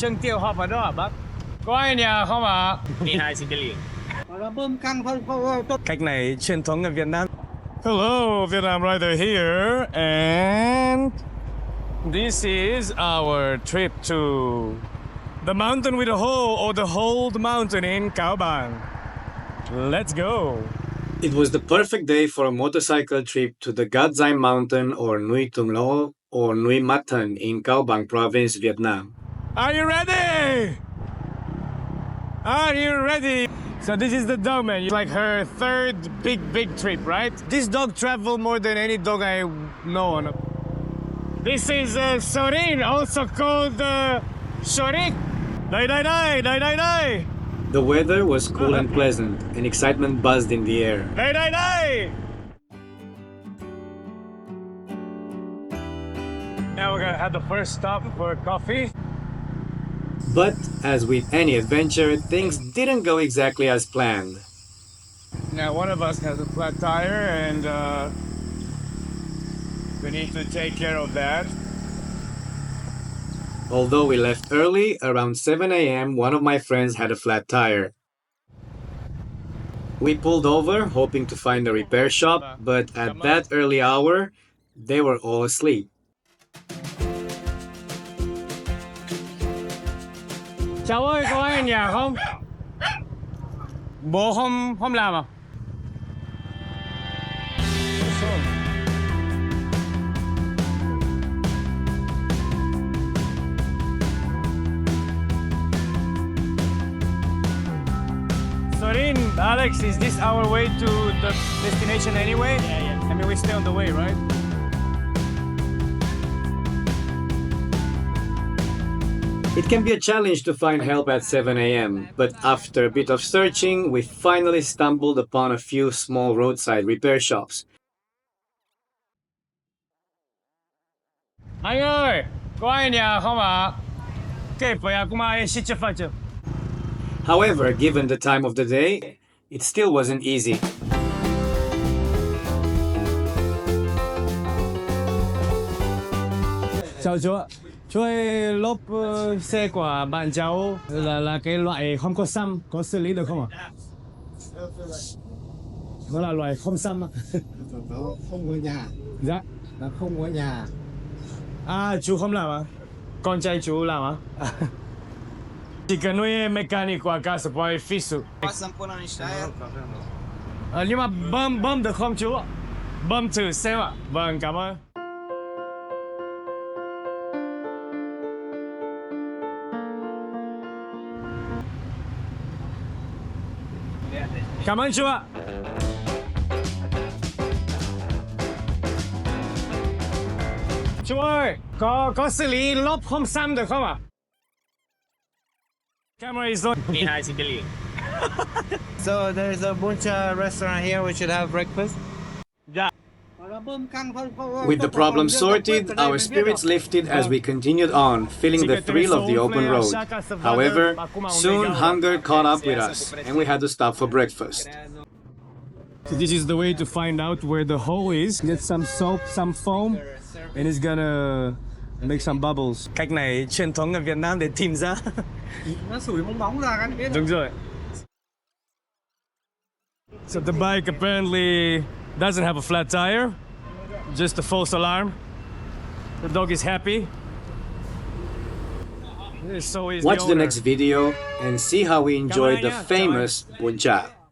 chân tiêu họp vào đó hả bác? Có ai nhà không ạ? 12 xin cái liền. Cách này truyền thống ở Việt Nam. Hello, Vietnam Rider here, and this is our trip to the mountain with a hole, or the hold mountain in Cao Bang. Let's go. It was the perfect day for a motorcycle trip to the Gadzai Mountain or Nui Tung Lo or Nui Matan in Cao Bang Province, Vietnam. Are you ready? Are you ready? So this is the dog, man. It's like her third big trip, right? This dog traveled more than any dog I know. This is Sorin, also called Shorik. Dai dai dai, dai dai dai. The weather was cool and pleasant, and excitement buzzed in the air. Dai dai dai. Now we're gonna have the first stop for coffee. But, as with any adventure, things didn't go exactly as planned. Now one of us has a flat tire, and we need to take care of that. Although we left early, around 7 a.m., one of my friends had a flat tire. We pulled over, hoping to find a repair shop, but at that early hour, they were all asleep. Cháu ơi, có ai ở nhà không? Bố không làm à? Sorin, Alex, is this our way to the destination anyway? Yeah. I mean, we stay on the way, right? It can be a challenge to find help at 7 a.m., but after a bit of searching, we finally stumbled upon a few small roadside repair shops. Anh ơi, có ai ở nhà không ạ? Okay, phải cũng ai xin cho phải chứ. However, given the time of the day, it still wasn't easy. Chào chú ạ. Chú ơi, lốp xe của bạn cháu là cái loại không có xăm, có xử lý được không ạ? Nó là loại không xăm ạ. Nó không có nhà. Dạ. Nó không có nhà. À, chú không làm à? Con trai chú làm à? Chỉ cần nuôi mechanic qua casa poi fisso. Nhưng mà bơm được không chú ạ? Bơm thử xem ạ. Vâng, cảm ơn. Cảm ơn chú ạ. Chú ơi, có xử lý lốp không xăm được không ạ? Camera is on. 12 xin cái liền. So there's a bunch of restaurant here. We should have breakfast. Yeah. With the problem sorted, our spirits lifted as we continued on, feeling the thrill of the open road. However, soon hunger caught up with us, and we had to stop for breakfast. So this is the way to find out where the hole is. Get some soap, some foam, and it's gonna make some bubbles. Cách này truyền thống ở Việt Nam để tìm ra. Nó sủi bong bóng ra anh biết. Đúng rồi. So the bike apparently doesn't have a flat tire, just a false alarm. The dog is happy. So is Watch the owner. next video and see how we enjoyed the famous Bun Cha.